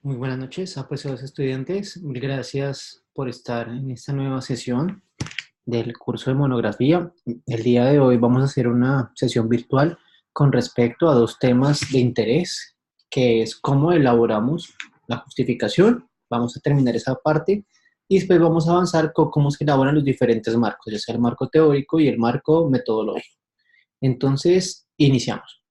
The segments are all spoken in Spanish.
Muy buenas noches, apreciados estudiantes. Mil gracias por estar en esta nueva sesión del curso de monografía. El día de hoy vamos a hacer una sesión virtual con respecto a dos temas de interés, que es cómo elaboramos la justificación. Vamos a terminar esa parte y después vamos a avanzar con cómo se elaboran los diferentes marcos, ya sea el marco teórico y el marco metodológico. Entonces, iniciamos.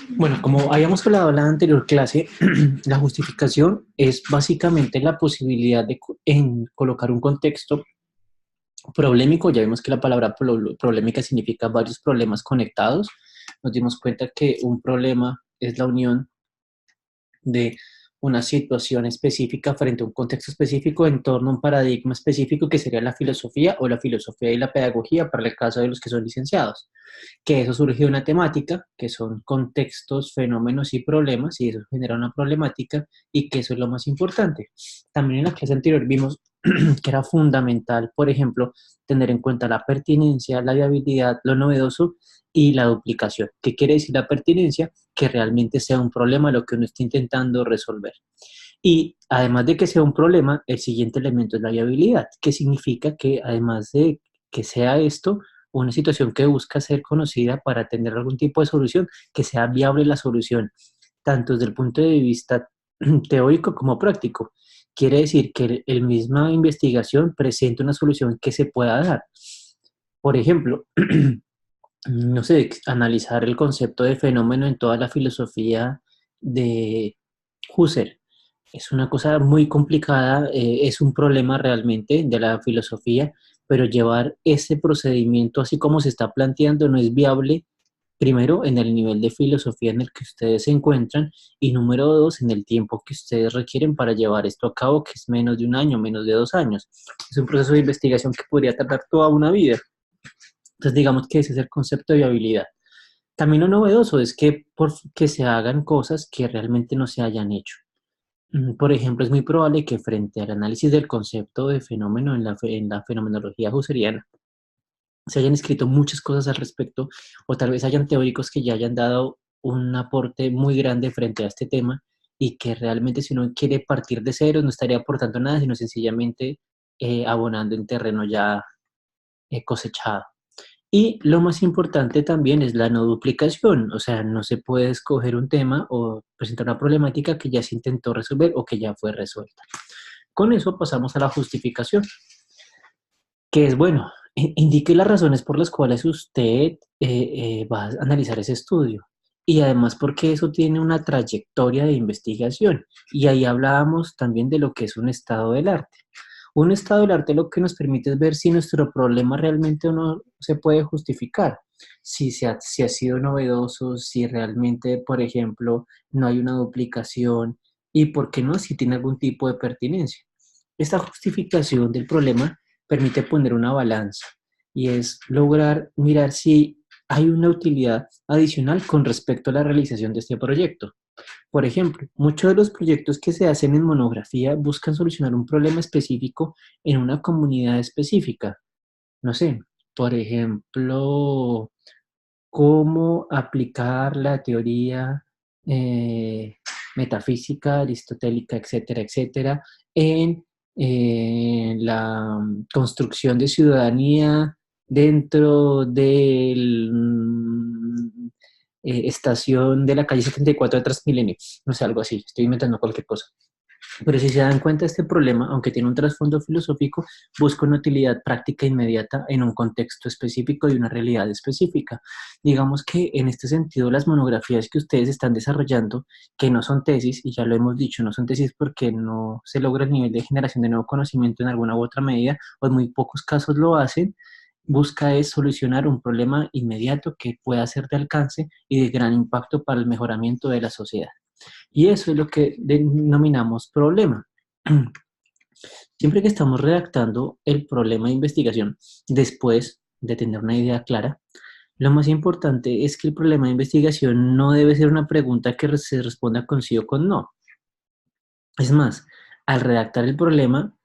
Bueno, como habíamos hablado en la anterior clase, la justificación es básicamente la posibilidad de colocar un contexto problemático. Ya vimos que la palabra problemática significa varios problemas conectados. Nos dimos cuenta que un problema es la unión de una situación específica frente a un contexto específico en torno a un paradigma específico que sería la filosofía o la filosofía y la pedagogía para el caso de los que son licenciados, que eso surge de una temática, que son contextos, fenómenos y problemas, y eso genera una problemática, y que eso es lo más importante. También en la clase anterior vimos que era fundamental, por ejemplo, tener en cuenta la pertinencia, la viabilidad, lo novedoso y la duplicación. ¿Qué quiere decir la pertinencia? Que realmente sea un problema lo que uno está intentando resolver. Y además de que sea un problema, el siguiente elemento es la viabilidad, que significa que además de que sea esto, una situación que busca ser conocida para tener algún tipo de solución, que sea viable la solución, tanto desde el punto de vista teórico como práctico. Quiere decir que el misma investigación presenta una solución que se pueda dar. Por ejemplo, no sé, analizar el concepto de fenómeno en toda la filosofía de Husserl. Es una cosa muy complicada, es un problema realmente de la filosofía, pero llevar ese procedimiento así como se está planteando no es viable, primero, en el nivel de filosofía en el que ustedes se encuentran y número dos, en el tiempo que ustedes requieren para llevar esto a cabo, que es menos de un año, menos de 2 años. Es un proceso de investigación que podría tardar toda una vida. Entonces, digamos que ese es el concepto de viabilidad. También lo novedoso es que, que se hagan cosas que realmente no se hayan hecho. Por ejemplo, es muy probable que frente al análisis del concepto de fenómeno en la fenomenología husserliana se hayan escrito muchas cosas al respecto, o tal vez hayan teóricos que ya hayan dado un aporte muy grande frente a este tema y que realmente si uno quiere partir de cero no estaría aportando nada, sino sencillamente abonando en terreno ya cosechado. Y lo más importante también es la no duplicación, o sea, no se puede escoger un tema o presentar una problemática que ya se intentó resolver o que ya fue resuelta. Con eso pasamos a la justificación, que es, bueno, indique las razones por las cuales usted va a analizar ese estudio y además porque eso tiene una trayectoria de investigación. Y ahí hablábamos también de lo que es un estado del arte. Un estado del arte lo que nos permite es ver si nuestro problema realmente o no se puede justificar, si ha sido novedoso, si realmente, por ejemplo, no hay una duplicación y, ¿por qué no?, si tiene algún tipo de pertinencia. Esta justificación del problema permite poner una balanza y es lograr mirar si hay una utilidad adicional con respecto a la realización de este proyecto. Por ejemplo, muchos de los proyectos que se hacen en monografía buscan solucionar un problema específico en una comunidad específica. No sé, por ejemplo, cómo aplicar la teoría eh, metafísica, aristotélica, etcétera, etcétera, en la construcción de ciudadanía dentro del estación de la calle 74 de Transmilenio, no sé, algo así, estoy inventando cualquier cosa. Pero si se dan cuenta, este problema, aunque tiene un trasfondo filosófico, busca una utilidad práctica inmediata en un contexto específico y una realidad específica. Digamos que en este sentido, las monografías que ustedes están desarrollando, que no son tesis, y ya lo hemos dicho, no son tesis porque no se logra el nivel de generación de nuevo conocimiento en alguna u otra medida, o en muy pocos casos lo hacen, busca es solucionar un problema inmediato que pueda ser de alcance y de gran impacto para el mejoramiento de la sociedad. Y eso es lo que denominamos problema. Siempre que estamos redactando el problema de investigación, después de tener una idea clara, lo más importante es que el problema de investigación no debe ser una pregunta que se responda con sí o con no. Es más, al redactar el problema,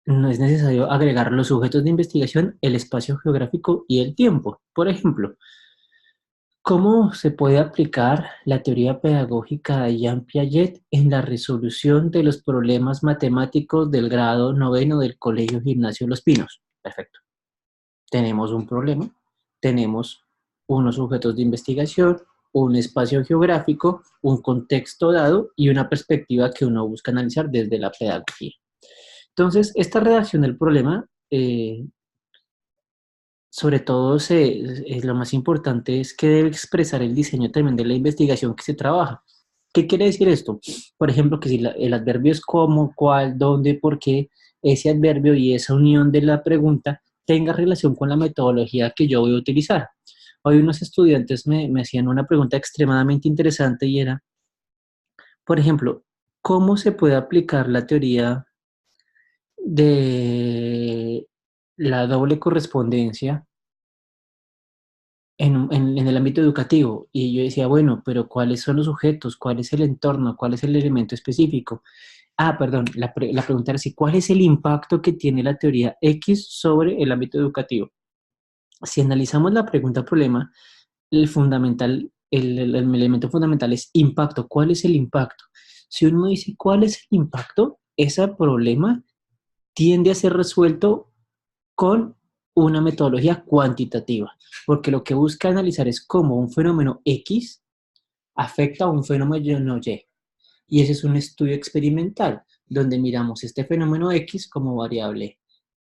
no es necesario agregar los sujetos de investigación, el espacio geográfico y el tiempo. Por ejemplo, ¿cómo se puede aplicar la teoría pedagógica de Jean Piaget en la resolución de los problemas matemáticos del grado noveno del Colegio Gimnasio Los Pinos? Perfecto. Tenemos un problema, tenemos unos sujetos de investigación, un espacio geográfico, un contexto dado y una perspectiva que uno busca analizar desde la pedagogía. Entonces, esta redacción del problema, sobre todo, lo más importante es que debe expresar el diseño también de la investigación que se trabaja. ¿Qué quiere decir esto? Por ejemplo, que si el adverbio es cómo, cuál, dónde, por qué, ese adverbio y esa unión de la pregunta tenga relación con la metodología que yo voy a utilizar. Hoy unos estudiantes me hacían una pregunta extremadamente interesante y era, por ejemplo, ¿cómo se puede aplicar la teoría de la doble correspondencia en el ámbito educativo? Y yo decía, bueno, pero ¿cuáles son los sujetos? ¿Cuál es el entorno? ¿Cuál es el elemento específico? Ah, perdón, la pregunta era así, ¿cuál es el impacto que tiene la teoría X sobre el ámbito educativo? Si analizamos la pregunta problema, el elemento fundamental es impacto. ¿Cuál es el impacto? Si uno dice cuál es el impacto, ese problema tiende a ser resuelto con una metodología cuantitativa, porque lo que busca analizar es cómo un fenómeno X afecta a un fenómeno Y. Y ese es un estudio experimental, donde miramos este fenómeno X como variable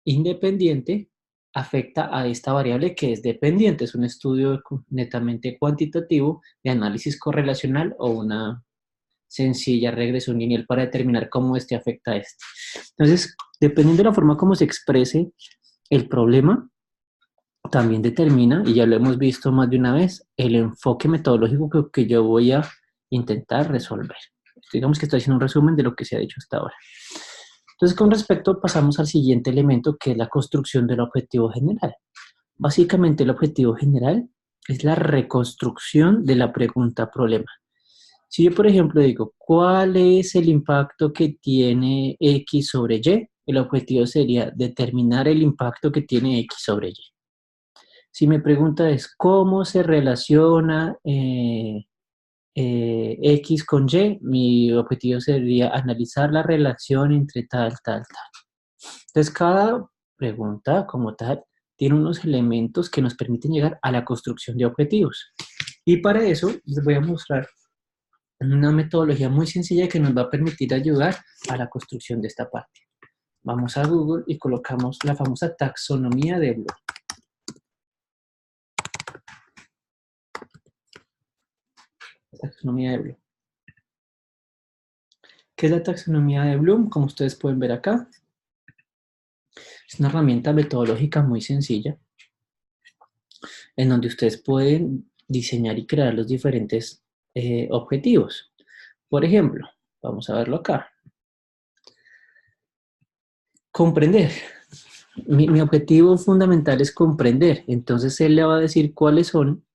independiente, afecta a esta variable que es dependiente. Es un estudio netamente cuantitativo de análisis correlacional o una sencilla regresión lineal para determinar cómo este afecta a este. Entonces, dependiendo de la forma como se exprese el problema, también determina, y ya lo hemos visto más de una vez, el enfoque metodológico que yo voy a intentar resolver. Digamos que estoy haciendo un resumen de lo que se ha dicho hasta ahora. Entonces, con respecto, pasamos al siguiente elemento, que es la construcción del objetivo general. Básicamente, el objetivo general es la reconstrucción de la pregunta problema. Si yo, por ejemplo, digo, ¿cuál es el impacto que tiene X sobre Y? El objetivo sería determinar el impacto que tiene X sobre Y. Si mi pregunta es, ¿cómo se relaciona X con Y? Mi objetivo sería analizar la relación entre tal, tal, tal. Entonces, cada pregunta como tal tiene unos elementos que nos permiten llegar a la construcción de objetivos. Y para eso les voy a mostrar una metodología muy sencilla que nos va a permitir ayudar a la construcción de esta parte. Vamos a Google y colocamos la famosa taxonomía de Bloom. Taxonomía de Bloom. ¿Qué es la taxonomía de Bloom? Como ustedes pueden ver acá, es una herramienta metodológica muy sencilla en donde ustedes pueden diseñar y crear los diferentes objetivos. Por ejemplo, vamos a verlo acá. Comprender. Mi objetivo fundamental es comprender. Entonces él le va a decir cuáles son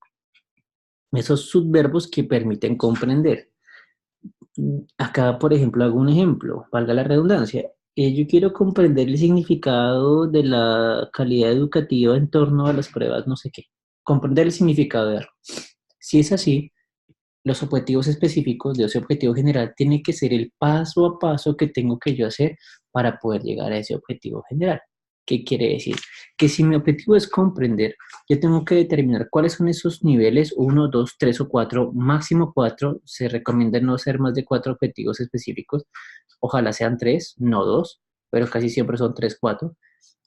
esos subverbos que permiten comprender. Acá, por ejemplo, hago un ejemplo, valga la redundancia. Yo quiero comprender el significado de la calidad educativa en torno a las pruebas, no sé qué. Comprender el significado de algo. Si es así, los objetivos específicos de ese objetivo general tienen que ser el paso a paso que tengo que yo hacer para poder llegar a ese objetivo general. ¿Qué quiere decir? Que si mi objetivo es comprender, yo tengo que determinar cuáles son esos niveles, 1, 2, 3 o 4, máximo 4. Se recomienda no ser más de 4 objetivos específicos. Ojalá sean 3, no 2, pero casi siempre son 3, 4.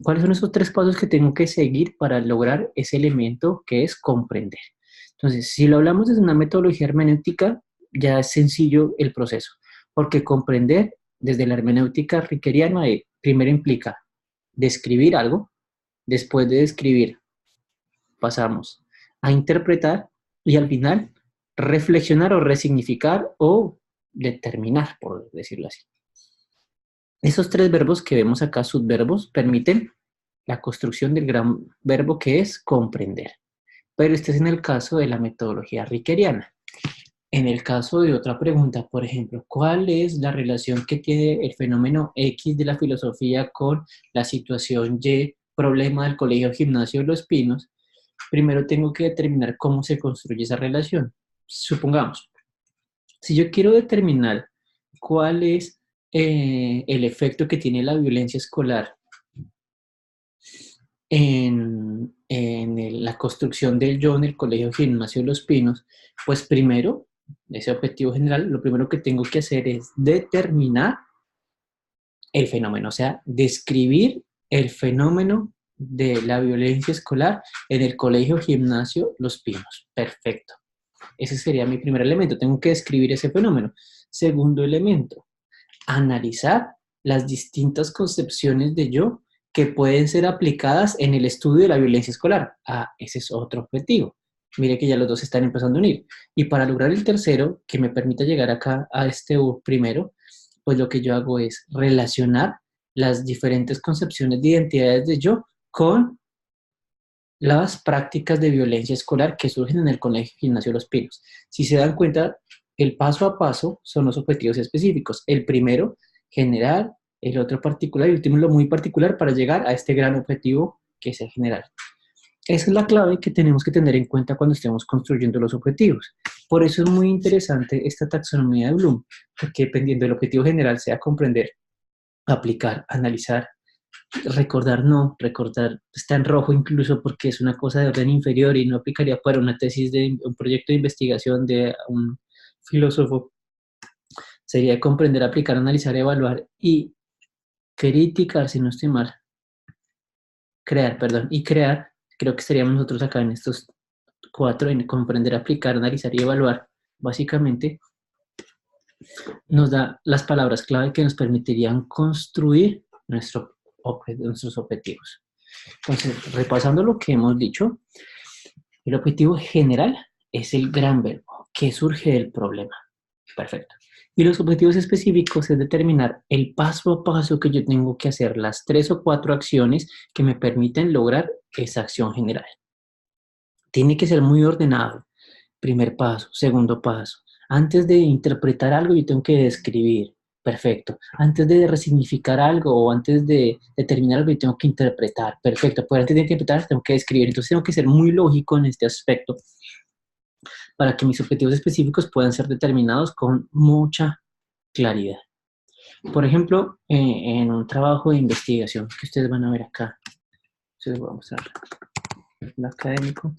¿Cuáles son esos 3 pasos que tengo que seguir para lograr ese elemento que es comprender? Entonces, si lo hablamos desde una metodología hermenéutica, ya es sencillo el proceso, porque comprender desde la hermenéutica rickeriana primero implica describir algo, después de describir pasamos a interpretar y al final reflexionar o resignificar o determinar, por decirlo así. Esos 3 verbos que vemos acá, subverbos, permiten la construcción del gran verbo que es comprender. Pero este es en el caso de la metodología rickeriana. En el caso de otra pregunta, por ejemplo, ¿cuál es la relación que tiene el fenómeno X de la filosofía con la situación Y, problema del Colegio Gimnasio de Los Pinos? Primero tengo que determinar cómo se construye esa relación. Supongamos, si yo quiero determinar cuál es el efecto que tiene la violencia escolar en la construcción del yo en el Colegio Gimnasio de Los Pinos, pues primero, ese objetivo general, lo primero que tengo que hacer es determinar el fenómeno, o sea, describir el fenómeno de la violencia escolar en el Colegio Gimnasio Los Pinos. Perfecto. Ese sería mi primer elemento. Tengo que describir ese fenómeno. Segundo elemento, analizar las distintas concepciones de yo que pueden ser aplicadas en el estudio de la violencia escolar. Ah, ese es otro objetivo. Mire que ya los dos se están empezando a unir. Y para lograr el tercero, que me permita llegar acá a este primero, pues lo que yo hago es relacionar las diferentes concepciones de identidades de yo con las prácticas de violencia escolar que surgen en el Colegio Gimnasio Los Pinos. Si se dan cuenta, el paso a paso son los objetivos específicos. El primero, general, el otro particular y el último lo muy particular para llegar a este gran objetivo que es el general. Esa es la clave que tenemos que tener en cuenta cuando estemos construyendo los objetivos. Por eso es muy interesante esta taxonomía de Bloom, porque dependiendo del objetivo general sea comprender, aplicar, analizar, recordar no, recordar está en rojo incluso porque es una cosa de orden inferior y no aplicaría para una tesis de un proyecto de investigación de un filósofo. Sería comprender, aplicar, analizar, evaluar y criticar, si no estoy mal. Crear, perdón, y crear, creo que estaríamos nosotros acá en estos cuatro, en comprender, aplicar, analizar y evaluar. Básicamente nos da las palabras clave que nos permitirían construir nuestros objetivos. Entonces, repasando lo que hemos dicho, el objetivo general es el gran verbo que surge del problema. Perfecto. Y los objetivos específicos es determinar el paso a paso que yo tengo que hacer, las 3 o 4 acciones que me permiten lograr esa acción general. Tiene que ser muy ordenado. Primer paso, segundo paso. Antes de interpretar algo, yo tengo que describir. Perfecto. Antes de resignificar algo o antes de determinar algo, yo tengo que interpretar. Perfecto. Pues antes de interpretar, tengo que describir. Entonces, tengo que ser muy lógico en este aspecto para que mis objetivos específicos puedan ser determinados con mucha claridad. Por ejemplo, en un trabajo de investigación que ustedes van a ver acá, se los voy a mostrar. El académico.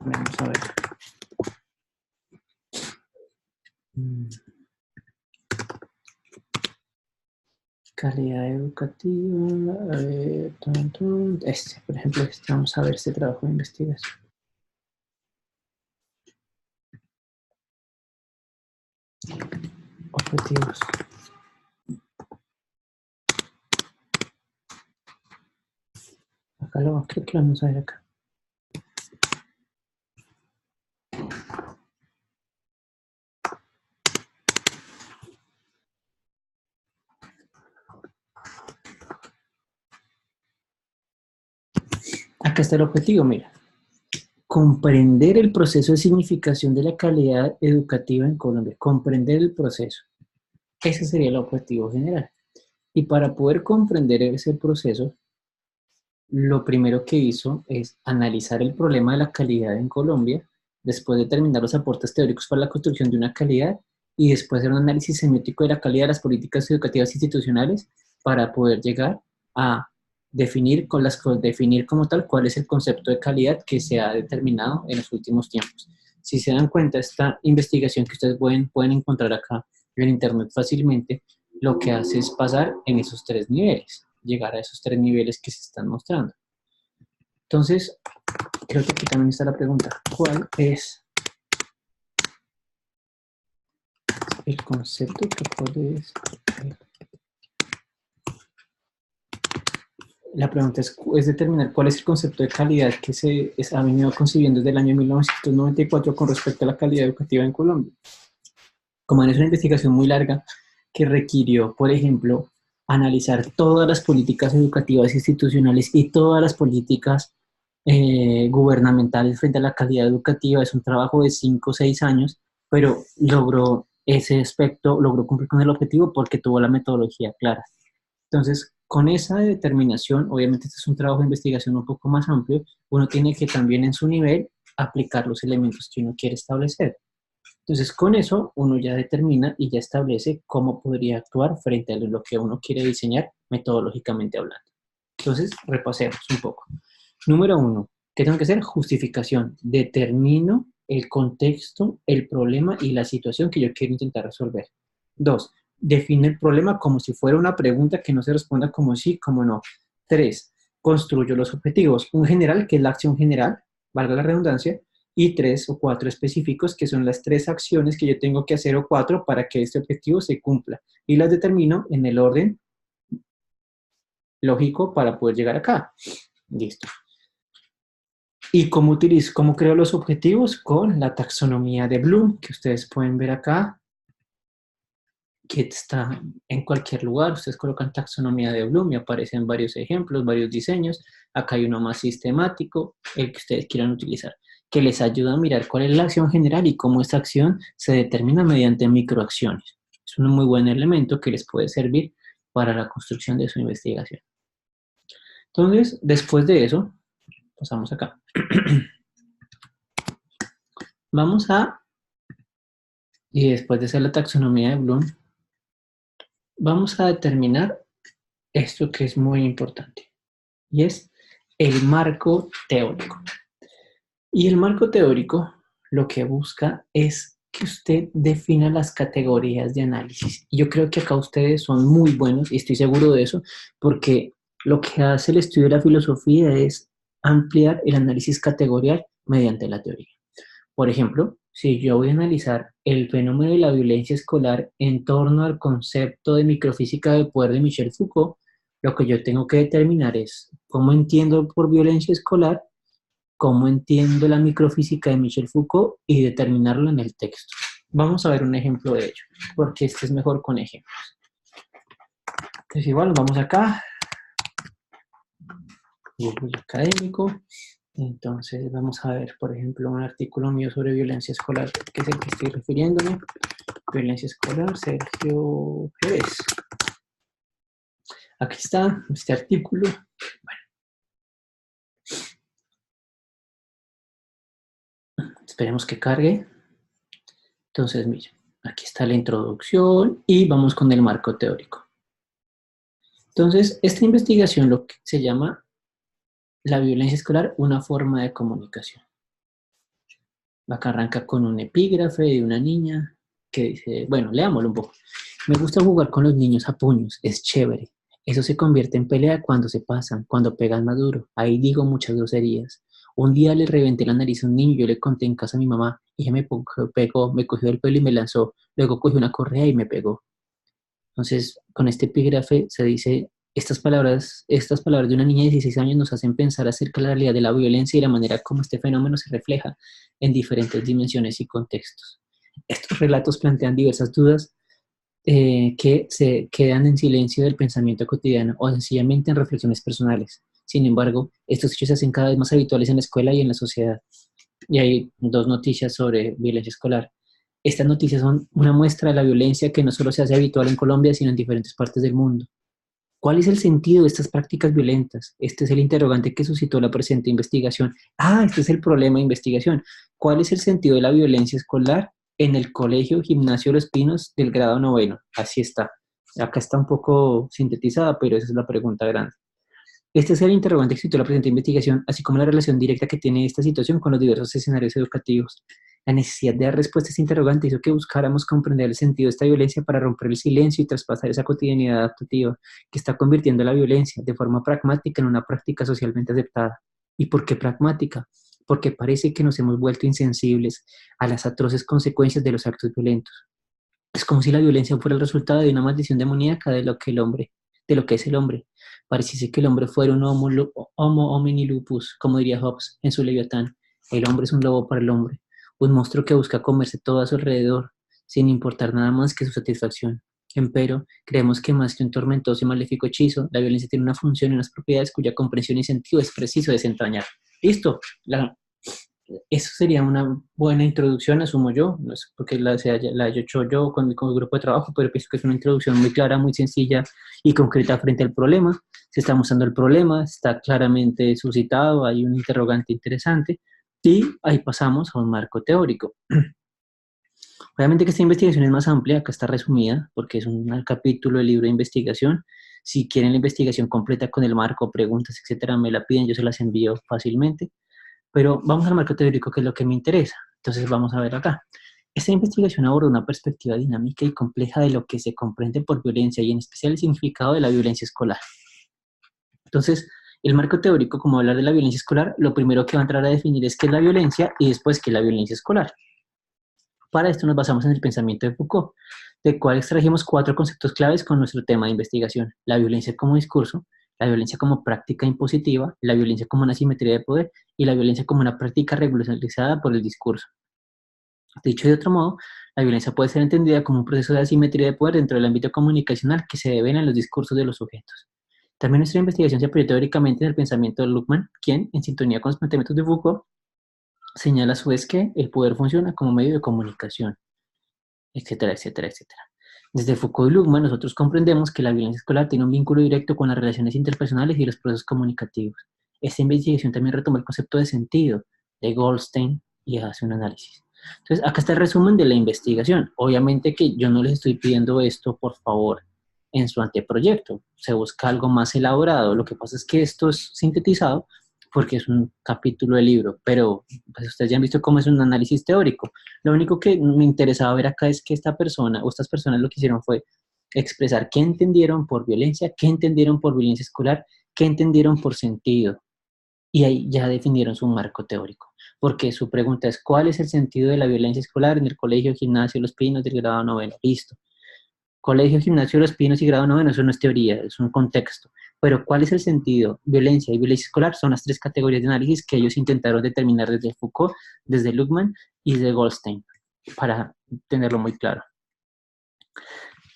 Vamos a ver. Calidad educativa. Por ejemplo, vamos a ver este trabajo de investigación. Objetivos. Acá creo que lo vamos a ver acá. Acá está el objetivo, mira. Comprender el proceso de significación de la calidad educativa en Colombia. Comprender el proceso. Ese sería el objetivo general. Y para poder comprender ese proceso, lo primero que hizo es analizar el problema de la calidad en Colombia, después determinar los aportes teóricos para la construcción de una calidad y después hacer un análisis semiótico de la calidad de las políticas educativas institucionales para poder llegar a definir como tal cuál es el concepto de calidad que se ha determinado en los últimos tiempos. Si se dan cuenta, esta investigación que ustedes pueden encontrar acá en internet fácilmente, lo que hace es pasar en esos 3 niveles, llegar a esos 3 niveles que se están mostrando. Entonces, creo que aquí también está la pregunta, ¿cuál es el concepto que puede ser? La pregunta es determinar cuál es el concepto de calidad que se ha venido concibiendo desde el año 1994 con respecto a la calidad educativa en Colombia. Como es una investigación muy larga que requirió, por ejemplo, analizar todas las políticas educativas institucionales y todas las políticas gubernamentales frente a la calidad educativa. Es un trabajo de 5 o 6 años, pero logró ese aspecto, logró cumplir con el objetivo porque tuvo la metodología clara. Entonces, con esa determinación, obviamente este es un trabajo de investigación un poco más amplio, uno tiene que también en su nivel aplicar los elementos que uno quiere establecer. Entonces, con eso uno ya determina y ya establece cómo podría actuar frente a lo que uno quiere diseñar metodológicamente hablando. Entonces, repasemos un poco. Número 1, ¿qué tengo que hacer? Justificación. Determino el contexto, el problema y la situación que yo quiero intentar resolver. 2, define el problema como si fuera una pregunta que no se responda como sí, como no. 3, construyo los objetivos. Un general, que es la acción general, valga la redundancia, y 3 o 4 específicos, que son las 3 acciones que yo tengo que hacer o 4 para que este objetivo se cumpla. Y las determino en el orden lógico para poder llegar acá. Listo. ¿Y cómo utilizo, cómo creo los objetivos? Con la taxonomía de Bloom, que ustedes pueden ver acá, que está en cualquier lugar. Ustedes colocan taxonomía de Bloom y aparecen varios ejemplos, varios diseños. Acá hay uno más sistemático, el que ustedes quieran utilizar, que les ayuda a mirar cuál es la acción general y cómo esta acción se determina mediante microacciones. Es un muy buen elemento que les puede servir para la construcción de su investigación. Entonces, después de eso, pasamos acá. Vamos a, y después de hacer la taxonomía de Bloom, vamos a determinar esto que es muy importante, y es el marco teórico. Y el marco teórico lo que busca es que usted defina las categorías de análisis. Y yo creo que acá ustedes son muy buenos, y estoy seguro de eso, porque lo que hace el estudio de la filosofía es ampliar el análisis categorial mediante la teoría. Por ejemplo, si yo voy a analizar el fenómeno de la violencia escolar en torno al concepto de microfísica del poder de Michel Foucault, lo que yo tengo que determinar es cómo entiendo por violencia escolar, cómo entiendo la microfísica de Michel Foucault y determinarlo en el texto. Vamos a ver un ejemplo de ello, porque este es mejor con ejemplos. Entonces igual, vamos acá, Google Académico. Entonces vamos a ver, por ejemplo, un artículo mío sobre violencia escolar, que es el que estoy refiriéndome. Violencia escolar, Sergio Pérez. Aquí está este artículo. Bueno, esperemos que cargue. Entonces, miren, aquí está la introducción y vamos con el marco teórico. Entonces, esta investigación lo que se llama la violencia escolar, una forma de comunicación. Acá arranca con un epígrafe de una niña que dice, bueno, leámoslo un poco. Me gusta jugar con los niños a puños, es chévere. Eso se convierte en pelea cuando se pasan, cuando pegan más duro. Ahí digo muchas groserías. Un día le reventé la nariz a un niño y yo le conté en casa a mi mamá. Ella me pegó, me cogió el pelo y me lanzó. Luego cogió una correa y me pegó. Entonces, con este epígrafe se dice, estas palabras de una niña de 16 años nos hacen pensar acerca de la realidad de la violencia y la manera como este fenómeno se refleja en diferentes dimensiones y contextos. Estos relatos plantean diversas dudas que se quedan en silencio del pensamiento cotidiano o sencillamente en reflexiones personales. Sin embargo, estos hechos se hacen cada vez más habituales en la escuela y en la sociedad. Y hay dos noticias sobre violencia escolar. Estas noticias son una muestra de la violencia que no solo se hace habitual en Colombia, sino en diferentes partes del mundo. ¿Cuál es el sentido de estas prácticas violentas? Este es el interrogante que suscitó la presente investigación. Este es el problema de investigación. ¿Cuál es el sentido de la violencia escolar en el Colegio Gimnasio Los Pinos del grado 9? Así está. Acá está un poco sintetizada, pero esa es la pregunta grande. Este es el interrogante que suscitó la presente investigación, así como la relación directa que tiene esta situación con los diversos escenarios educativos. La necesidad de dar respuesta a este interrogante hizo que buscáramos comprender el sentido de esta violencia para romper el silencio y traspasar esa cotidianidad adaptativa que está convirtiendo la violencia de forma pragmática en una práctica socialmente aceptada. ¿Y por qué pragmática? Porque parece que nos hemos vuelto insensibles a las atroces consecuencias de los actos violentos. Es como si la violencia fuera el resultado de una maldición demoníaca de lo que es el hombre. Pareciese que el hombre fuera un homo homini lupus, como diría Hobbes en su Leviatán. El hombre es un lobo para el hombre, un monstruo que busca comerse todo a su alrededor, sin importar nada más que su satisfacción. Empero, creemos que más que un tormentoso y maléfico hechizo, la violencia tiene una función y unas propiedades cuya comprensión y sentido es preciso desentrañar. Listo. Eso sería una buena introducción, asumo yo, no es porque la haya hecho yo con el grupo de trabajo, pero pienso que es una introducción muy clara, muy sencilla y concreta frente al problema. Se está mostrando el problema, está claramente suscitado, hay un interrogante interesante y ahí pasamos a un marco teórico. Obviamente que esta investigación es más amplia, acá está resumida porque es un capítulo del libro de investigación. Si quieren la investigación completa con el marco, preguntas, etcétera, me la piden, yo se las envío fácilmente. Pero vamos al marco teórico, que es lo que me interesa. Entonces vamos a ver acá. Esta investigación aborda una perspectiva dinámica y compleja de lo que se comprende por violencia y en especial el significado de la violencia escolar. Entonces, el marco teórico, como hablar de la violencia escolar, lo primero que va a entrar a definir es qué es la violencia y después qué es la violencia escolar. Para esto nos basamos en el pensamiento de Foucault, del cual extrajimos 4 conceptos claves con nuestro tema de investigación: la violencia como discurso, la violencia como práctica impositiva, la violencia como una asimetría de poder y la violencia como una práctica regularizada por el discurso. Dicho de otro modo, la violencia puede ser entendida como un proceso de asimetría de poder dentro del ámbito comunicacional que se devela en los discursos de los sujetos. También nuestra investigación se apoya teóricamente en el pensamiento de Luckmann, quien, en sintonía con los planteamientos de Foucault, señala a su vez que el poder funciona como medio de comunicación, etcétera, etcétera, etcétera. Desde Foucault y Luckmann nosotros comprendemos que la violencia escolar tiene un vínculo directo con las relaciones interpersonales y los procesos comunicativos. Esta investigación también retoma el concepto de sentido de Goldstein y hace un análisis. Entonces, acá está el resumen de la investigación. Obviamente que yo no les estoy pidiendo esto, por favor, en su anteproyecto. Se busca algo más elaborado. Lo que pasa es que esto es sintetizado porque es un capítulo del libro, pero pues ustedes ya han visto cómo es un análisis teórico. Lo único que me interesaba ver acá es que esta persona o estas personas lo que hicieron fue expresar qué entendieron por violencia, qué entendieron por violencia escolar, qué entendieron por sentido. Y ahí ya definieron su marco teórico. Porque su pregunta es: ¿cuál es el sentido de la violencia escolar en el colegio, gimnasio, Los Pinos del grado noveno? Listo. Colegio, gimnasio, Los Pinos y grado noveno, eso no es teoría, es un contexto. Pero ¿cuál es el sentido? Violencia y violencia escolar son las 3 categorías de análisis que ellos intentaron determinar desde Foucault, desde Luckmann y desde Goldstein, para tenerlo muy claro.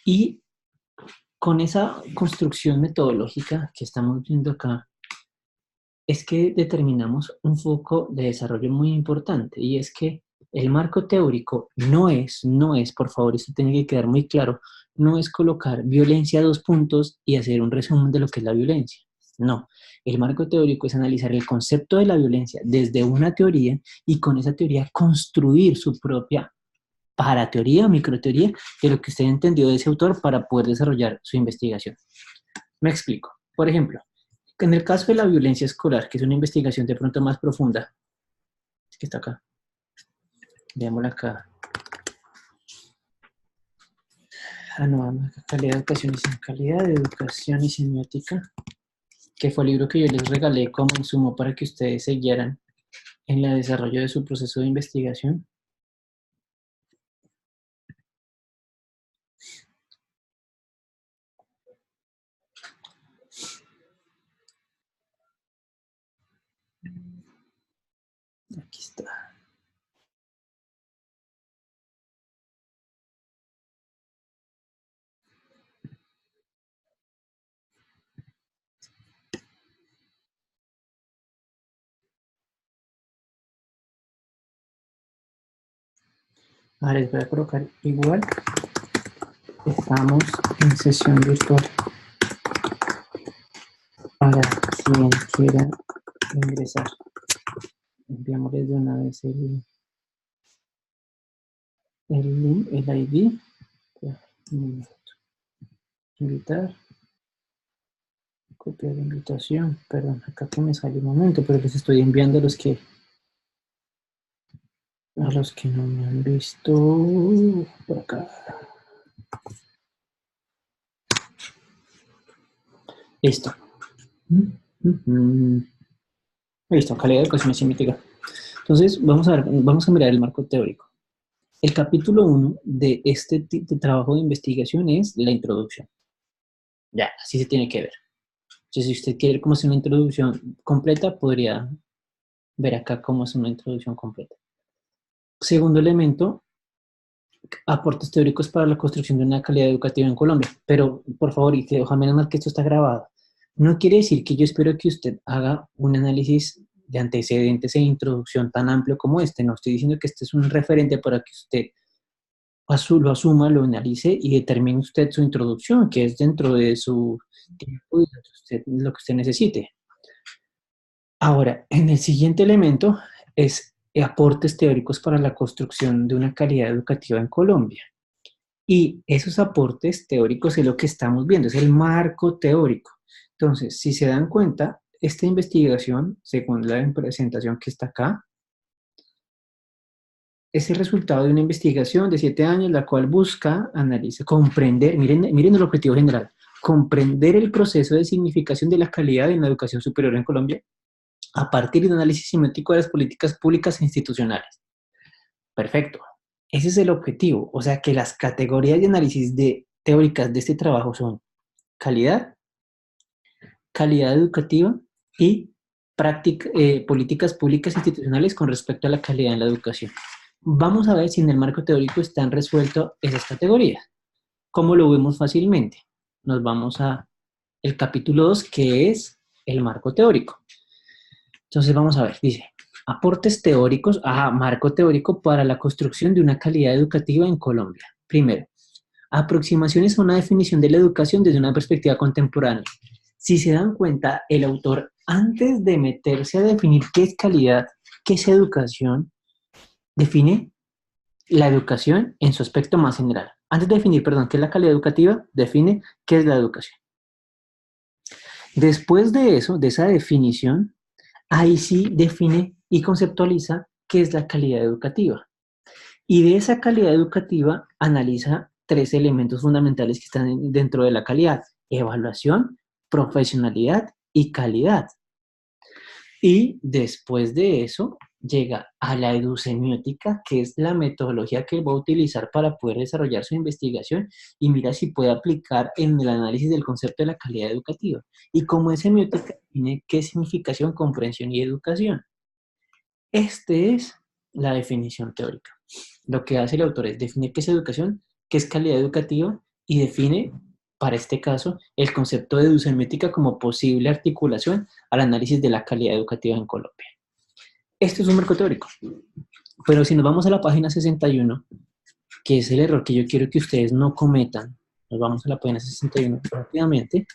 Y con esa construcción metodológica que estamos viendo acá, es que determinamos un foco de desarrollo muy importante, y es que el marco teórico no es, por favor, esto tiene que quedar muy claro, no es colocar violencia a 2 puntos y hacer un resumen de lo que es la violencia. No, el marco teórico es analizar el concepto de la violencia desde una teoría y con esa teoría construir su propia parateoría o microteoría de lo que usted entendió de ese autor para poder desarrollar su investigación. Me explico. Por ejemplo, en el caso de la violencia escolar, que es una investigación de pronto más profunda, que está acá, veámosla acá. Calidad de educación y semiótica, que fue el libro que yo les regalé como insumo para que ustedes se guiaran en el desarrollo de su proceso de investigación. Aquí está. Ahora les voy a colocar igual. Estamos en sesión virtual para quien quiera ingresar. Enviámosles de una vez el link, el ID. Invitar. Copiar la invitación. Perdón, acá que me sale un momento, pero les estoy enviando a los que no me han visto por acá. Listo. Listo, calidad de educación semiótica. Entonces, vamos a mirar el marco teórico. El capítulo 1 de este trabajo de investigación es la introducción. Ya, así se tiene que ver. Entonces, si usted quiere cómo es una introducción completa, podría ver acá cómo es una introducción completa. Segundo elemento, aportes teóricos para la construcción de una calidad educativa en Colombia. Pero, por favor, y que ojalá menos mal que esto está grabado. No quiere decir que yo espero que usted haga un análisis de antecedentes e introducción tan amplio como este. No estoy diciendo que este es un referente para que usted lo asuma, lo analice y determine usted su introducción, que es dentro de su tiempo y lo que usted necesite. Ahora, en el siguiente elemento es aportes teóricos para la construcción de una calidad educativa en Colombia. Y esos aportes teóricos es lo que estamos viendo, es el marco teórico. Entonces, si se dan cuenta, esta investigación, según la presentación que está acá, es el resultado de una investigación de 7 años, la cual busca, analiza, comprender, miren el objetivo general, comprender el proceso de significación de la calidad en la educación superior en Colombia a partir de un análisis simétrico de las políticas públicas e institucionales. Perfecto. Ese es el objetivo. O sea que las categorías de análisis teóricas de este trabajo son calidad, calidad educativa y políticas públicas institucionales con respecto a la calidad en la educación. Vamos a ver si en el marco teórico están resueltas esas categorías. ¿Cómo lo vemos fácilmente? Nos vamos a el capítulo 2, que es el marco teórico. Entonces vamos a ver, dice, aportes teóricos, marco teórico para la construcción de una calidad educativa en Colombia. Primero, aproximaciones a una definición de la educación desde una perspectiva contemporánea. Si se dan cuenta, el autor, antes de meterse a definir qué es calidad, qué es educación, define la educación en su aspecto más general. Antes de definir, perdón, qué es la calidad educativa, define qué es la educación. Después de eso, de esa definición, ahí sí define y conceptualiza qué es la calidad educativa. Y de esa calidad educativa analiza 3 elementos fundamentales que están dentro de la calidad: evaluación, profesionalidad y calidad. Y después de eso llega a la edusemiótica, que es la metodología que él va a utilizar para poder desarrollar su investigación y mira si puede aplicar en el análisis del concepto de la calidad educativa. Y como es semiótica, tiene qué significación, comprensión y educación. Esta es la definición teórica. Lo que hace el autor es definir qué es educación, qué es calidad educativa y define, para este caso, el concepto de edusemiótica como posible articulación al análisis de la calidad educativa en Colombia. Esto es un marco teórico. Pero si nos vamos a la página 61, que es el error que yo quiero que ustedes no cometan, nos vamos a la página 61 rápidamente.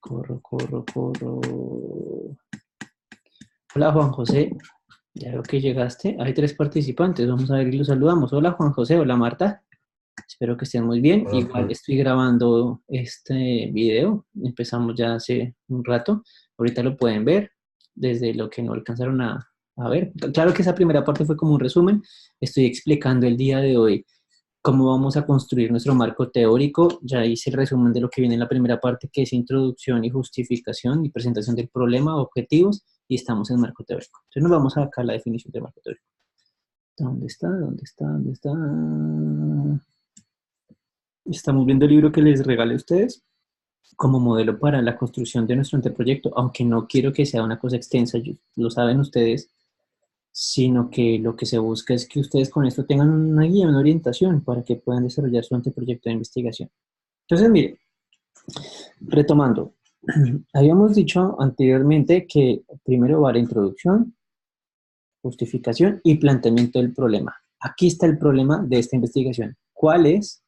Corro. Hola Juan José, ya veo que llegaste. Hay 3 participantes, vamos a ver y los saludamos. Hola Juan José, hola Marta. Espero que estén muy bien. Igual estoy grabando este video. Empezamos ya hace un rato. Ahorita lo pueden ver desde lo que no alcanzaron a ver. Claro que esa primera parte fue como un resumen. Estoy explicando el día de hoy cómo vamos a construir nuestro marco teórico. Ya hice el resumen de lo que viene en la primera parte, que es introducción y justificación y presentación del problema, objetivos, y estamos en marco teórico. Entonces nos vamos a sacar la definición de marco teórico. ¿Dónde está? Estamos viendo el libro que les regalé a ustedes como modelo para la construcción de nuestro anteproyecto, aunque no quiero que sea una cosa extensa, lo saben ustedes, sino que lo que se busca es que ustedes con esto tengan una guía, una orientación para que puedan desarrollar su anteproyecto de investigación. Entonces, mire, retomando, habíamos dicho anteriormente que primero va la introducción, justificación y planteamiento del problema. Aquí está el problema de esta investigación. ¿Cuál es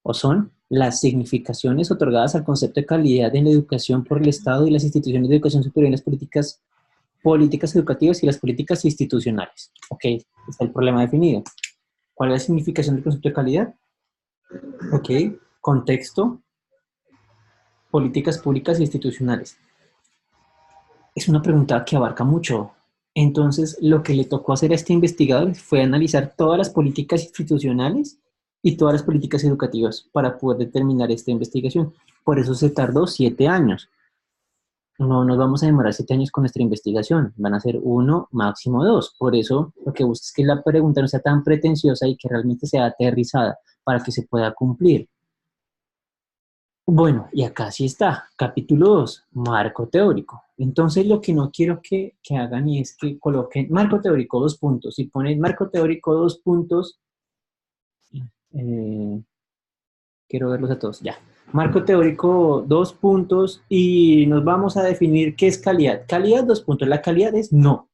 o son las significaciones otorgadas al concepto de calidad en la educación por el Estado y las instituciones de educación superior en las políticas educativas y las políticas institucionales? Ok, está el problema definido. ¿Cuál es la significación del concepto de calidad? Ok, contexto, políticas públicas e institucionales. Es una pregunta que abarca mucho. Entonces, lo que le tocó hacer a este investigador fue analizar todas las políticas institucionales y todas las políticas educativas para poder determinar esta investigación. Por eso se tardó 7 años. No nos vamos a demorar 7 años con nuestra investigación, van a ser 1, máximo 2. Por eso lo que busca es que la pregunta no sea tan pretenciosa y que realmente sea aterrizada para que se pueda cumplir. Bueno, y acá sí está, capítulo 2, marco teórico. Entonces lo que no quiero que hagan y es que coloquen marco teórico 2 puntos. Si ponen marco teórico 2 puntos, Quiero verlos a todos, ya. Marco teórico, 2 puntos, y nos vamos a definir qué es calidad. Calidad, 2 puntos. La calidad es no.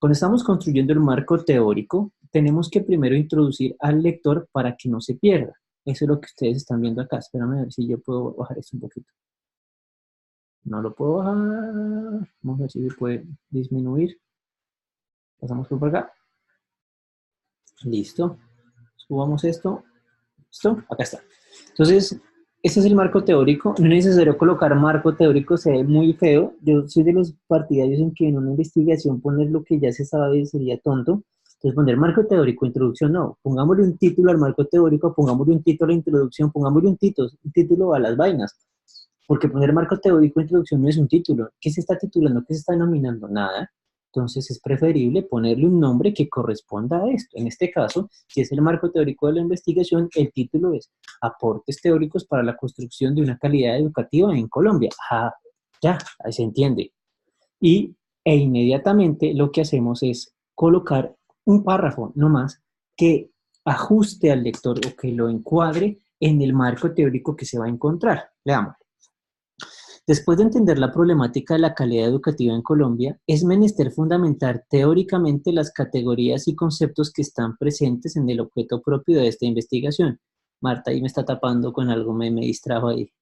Cuando estamos construyendo el marco teórico, tenemos que primero introducir al lector para que no se pierda. Eso es lo que ustedes están viendo acá. Espérame a ver si yo puedo bajar esto un poquito. No lo puedo bajar. Vamos a ver si se puede disminuir. Pasamos por acá. Listo. Subamos esto. ¿Listo? Acá está. Entonces, este es el marco teórico. No es necesario colocar marco teórico, se ve muy feo. Yo soy de los partidarios en que en una investigación poner lo que ya se sabe sería tonto. Entonces, poner marco teórico, introducción, no. Pongámosle un título al marco teórico, pongámosle un título a la introducción, pongámosle un título a las vainas. Porque poner marco teórico, introducción no es un título. ¿Qué se está titulando? ¿Qué se está denominando? Nada. Entonces es preferible ponerle un nombre que corresponda a esto. En este caso, si es el marco teórico de la investigación, el título es Aportes teóricos para la construcción de una calidad educativa en Colombia. Ah, ya, ahí se entiende. E inmediatamente lo que hacemos es colocar un párrafo, no más, que ajuste al lector o que lo encuadre en el marco teórico que se va a encontrar. Veamos. Después de entender la problemática de la calidad educativa en Colombia, es menester fundamentar teóricamente las categorías y conceptos que están presentes en el objeto propio de esta investigación. Marta ahí me está tapando con algo, me distrajo ahí.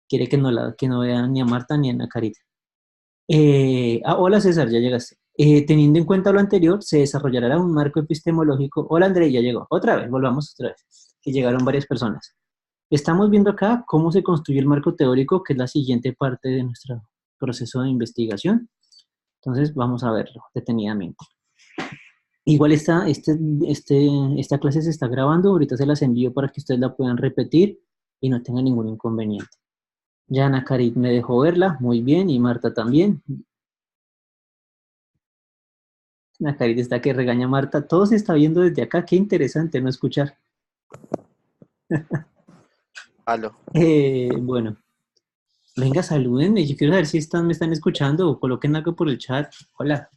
Quiere que no vean ni a Marta ni a Ana Carita. Hola César, ya llegaste. Teniendo en cuenta lo anterior, se desarrollará un marco epistemológico. Hola André, ya llegó. Otra vez, volvamos otra vez, que llegaron varias personas. Estamos viendo acá cómo se construye el marco teórico, que es la siguiente parte de nuestro proceso de investigación. Entonces, vamos a verlo detenidamente. Igual esta clase se está grabando, ahorita se las envío para que ustedes la puedan repetir y no tengan ningún inconveniente. Ya Ana Karit me dejó verla, muy bien, y Marta también. Ana Karit está que regaña a Marta. Todo se está viendo desde acá, qué interesante no escuchar. Aló. Bueno. Venga, salúdenme. Yo quiero saber si me están escuchando o coloquen algo por el chat. Hola.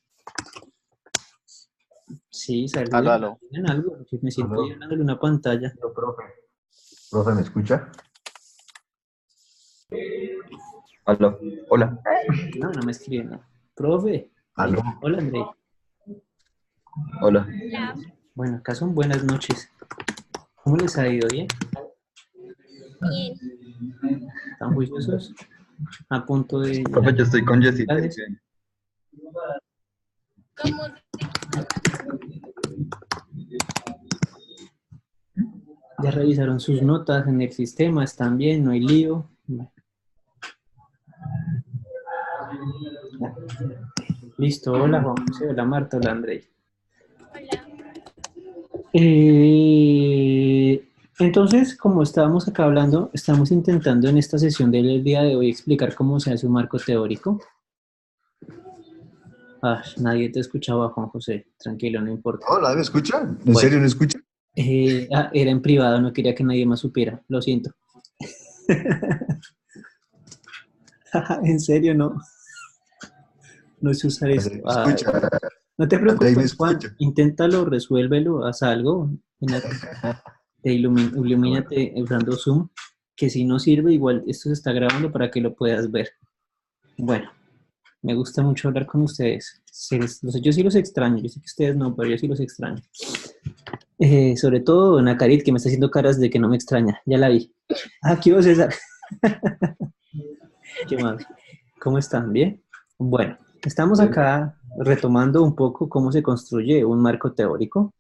Sí, Aló, saluden. aló. Digan algo. Que me siento Aló. ahí hablando en una pantalla. Yo, profe. Profe, ¿me escucha? Aló. Hola. No, no me escriben. No. Profe. Ahí. Aló. Hola, André. Hola. Bueno, acá son buenas noches. ¿Cómo les ha ido? ¿Bien? Bien. ¿Están juiciosos? A punto de... Profe, yo estoy con Jessy. ¿Clases? ¿Cómo Ya revisaron sus notas en el sistema. ¿Están bien? ¿No hay lío? Bueno. Ya. Listo. Hola, Juan José. Hola, Marta. Hola, André. Hola. Entonces, como estábamos acá hablando, estamos intentando en esta sesión del día de hoy explicar cómo se hace un marco teórico. Nadie te escuchaba, Juan José. Tranquilo, no importa. Hola, ¿me escucha? ¿En Bueno. serio no escucha? Era en privado, no quería que nadie más supiera. Lo siento. En serio, no. No es usar esto. ¿Me escucha? No te Andrei, ¿me preocupes, Juan. escucha? Inténtalo, resuélvelo, haz algo. Ilumínate usando Zoom, que si no sirve, igual esto se está grabando para que lo puedas ver. Bueno, me gusta mucho hablar con ustedes. Yo sí los extraño, yo sé que ustedes no, pero yo sí los extraño. Sobre todo Ana Karit, que me está haciendo caras de que no me extraña, ya la vi. Aquí va César. ¿Qué más? ¿Cómo están? ¿Bien? Bueno, estamos acá retomando un poco cómo se construye un marco teórico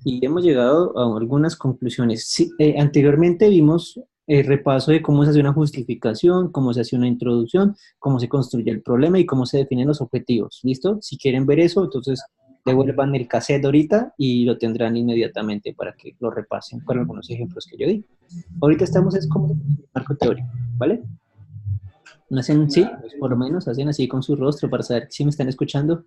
y hemos llegado a algunas conclusiones. Sí, anteriormente vimos el repaso de cómo se hace una justificación, cómo se hace una introducción, cómo se construye el problema y cómo se definen los objetivos. ¿Listo? Si quieren ver eso, entonces devuelvan el cassette ahorita y lo tendrán inmediatamente para que lo repasen con algunos ejemplos que yo di. Ahorita estamos es como marco teórico, ¿vale? ¿No hacen sí? Pues por lo menos hacen así con su rostro para saber si me están escuchando.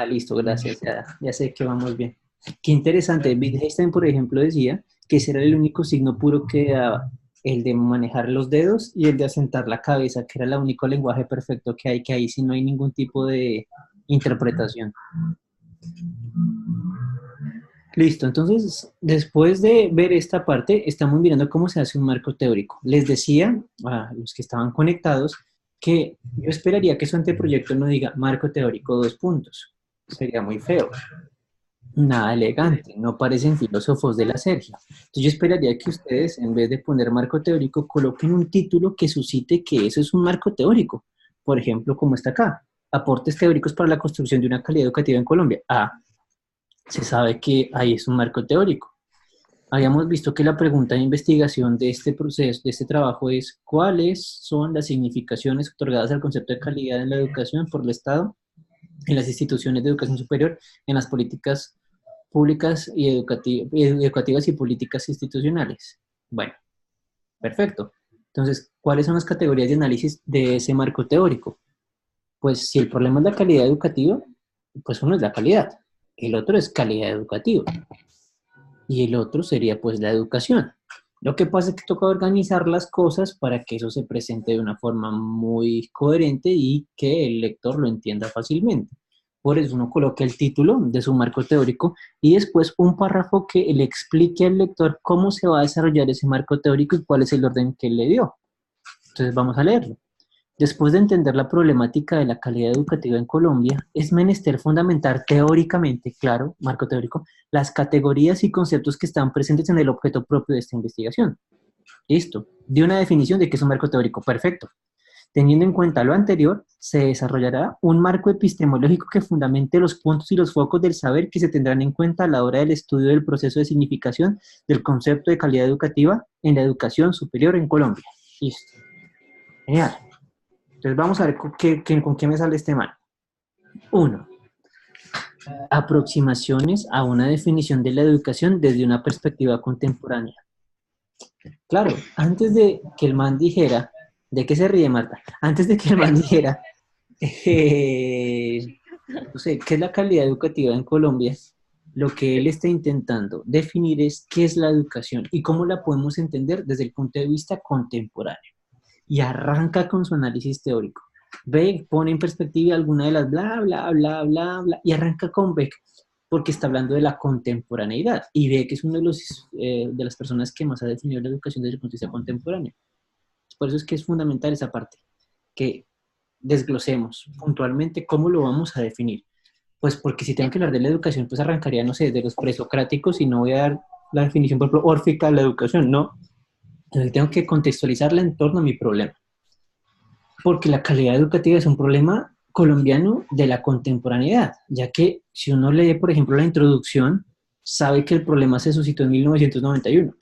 Listo, gracias. Ya sé que vamos bien. Qué interesante. Wittgenstein, por ejemplo, decía que ese era el único signo puro que daba, el de manejar los dedos y el de asentar la cabeza, que era el único lenguaje perfecto que ahí sí no hay ningún tipo de interpretación. Listo, entonces, después de ver esta parte, estamos mirando cómo se hace un marco teórico. Les decía a los que estaban conectados que yo esperaría que su anteproyecto no diga marco teórico dos puntos. Sería muy feo. Nada elegante, no parecen filósofos de la Sergia. Entonces yo esperaría que ustedes, en vez de poner marco teórico, coloquen un título que suscite que eso es un marco teórico. Por ejemplo, como está acá, aportes teóricos para la construcción de una calidad educativa en Colombia. Ah, se sabe que ahí es un marco teórico. Habíamos visto que la pregunta de investigación de este proceso, de este trabajo es ¿cuáles son las significaciones otorgadas al concepto de calidad en la educación por el Estado, en las instituciones de educación superior, en las políticas públicas y educativas y políticas institucionales? Bueno, perfecto. Entonces, ¿cuáles son las categorías de análisis de ese marco teórico? Pues si el problema es la calidad educativa, pues uno es la calidad, el otro es calidad educativa y el otro sería pues la educación. Lo que pasa es que toca organizar las cosas para que eso se presente de una forma muy coherente y que el lector lo entienda fácilmente. Por eso uno coloca el título de su marco teórico y después un párrafo que le explique al lector cómo se va a desarrollar ese marco teórico y cuál es el orden que él le dio. Entonces vamos a leerlo. Después de entender la problemática de la calidad educativa en Colombia, es menester fundamentar teóricamente, claro, marco teórico, las categorías y conceptos que están presentes en el objeto propio de esta investigación. Listo. De una definición de qué es un marco teórico. Perfecto. Teniendo en cuenta lo anterior, se desarrollará un marco epistemológico que fundamente los puntos y los focos del saber que se tendrán en cuenta a la hora del estudio del proceso de significación del concepto de calidad educativa en la educación superior en Colombia. Listo. Genial. Entonces vamos a ver con qué me sale este man. 1. Aproximaciones a una definición de la educación desde una perspectiva contemporánea. Claro, antes de que el man dijera, ¿de qué se ríe Marta? Antes de que el man dijera, no sé, ¿qué es la calidad educativa en Colombia? Lo que él está intentando definir es qué es la educación y cómo la podemos entender desde el punto de vista contemporáneo. Y arranca con su análisis teórico. Beck pone en perspectiva alguna de las bla, bla, bla, bla, bla, y arranca con Beck porque está hablando de la contemporaneidad. Y Beck es uno de las personas que más ha definido la educación desde el punto de vista contemporáneo. Por eso es que es fundamental esa parte, que desglosemos puntualmente cómo lo vamos a definir. Pues porque si tengo que hablar de la educación, pues arrancaría, no sé, de los presocráticos y no voy a dar la definición, por ejemplo, órfica de la educación, no. Entonces tengo que contextualizarla en torno a mi problema. Porque la calidad educativa es un problema colombiano de la contemporaneidad, ya que si uno lee, por ejemplo, la introducción, sabe que el problema se suscitó en 1991.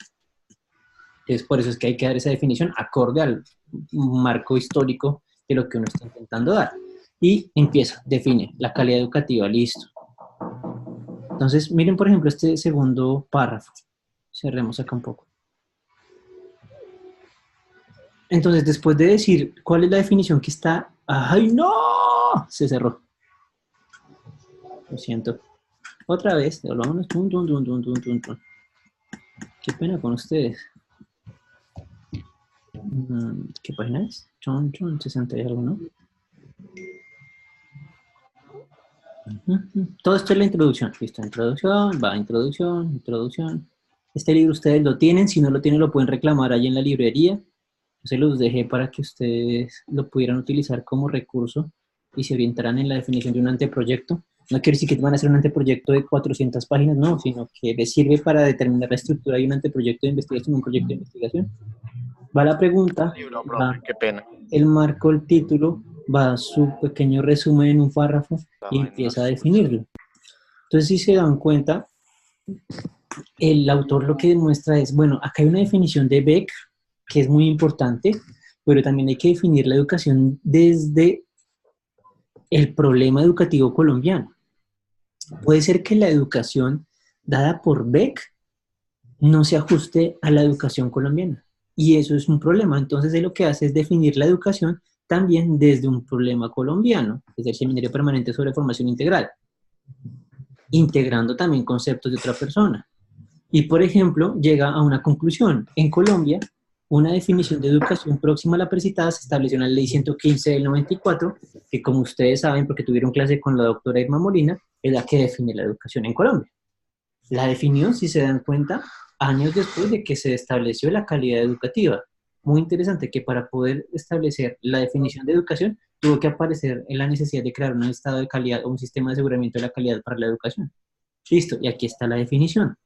Entonces, por eso es que hay que dar esa definición acorde al marco histórico de lo que uno está intentando dar. Y empieza, define la calidad educativa, listo. Entonces, miren, por ejemplo, este segundo párrafo. Cerremos acá un poco. Entonces, después de decir cuál es la definición que está... ¡Ay, no! Se cerró. Lo siento. Otra vez, devolvámonos. Qué pena con ustedes. ¿Qué página es? 60 y algo, ¿no? Todo esto es la introducción. Listo, introducción, va, introducción. Este libro ustedes lo tienen. Si no lo tienen, lo pueden reclamar ahí en la librería. Yo se los dejé para que ustedes lo pudieran utilizar como recurso y se orientaran en la definición de un anteproyecto. No quiere decir que van a hacer un anteproyecto de 400 páginas, no, sino que les sirve para determinar la estructura de un anteproyecto de investigación, un proyecto de investigación. Va la pregunta, va Qué pena. el marco, el título, va su pequeño resumen en un párrafo y empieza a definirlo. Entonces, si se dan cuenta, el autor lo que demuestra es, bueno, acá hay una definición de Beck, que es muy importante, pero también hay que definir la educación desde el problema educativo colombiano. Puede ser que la educación dada por Beck no se ajuste a la educación colombiana. Y eso es un problema. Entonces, él lo que hace es definir la educación también desde un problema colombiano, desde el Seminario Permanente sobre Formación Integral, integrando también conceptos de otra persona. Y, por ejemplo, llega a una conclusión. En Colombia, una definición de educación próxima a la precitada se estableció en la Ley 115 del 94, que como ustedes saben, porque tuvieron clase con la doctora Irma Molina, es la que define la educación en Colombia. La definió, si se dan cuenta, años después de que se estableció la calidad educativa. Muy interesante que para poder establecer la definición de educación tuvo que aparecer en la necesidad de crear un estado de calidad o un sistema de aseguramiento de la calidad para la educación. Listo, y aquí está la definición.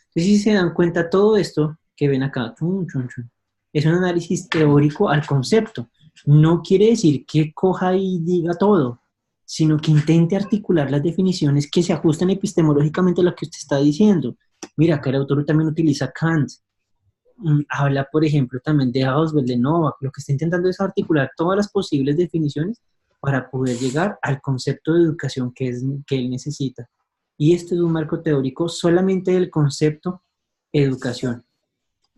Entonces, si se dan cuenta, todo esto que ven acá, chun, chun, chun, es un análisis teórico al concepto. No quiere decir que coja y diga todo, sino que intente articular las definiciones que se ajustan epistemológicamente a lo que usted está diciendo. Mira, acá el autor también utiliza Kant. Habla, por ejemplo, también de Auswell, de Novak. Lo que está intentando es articular todas las posibles definiciones para poder llegar al concepto de educación que él necesita. Y este es un marco teórico solamente del concepto educación.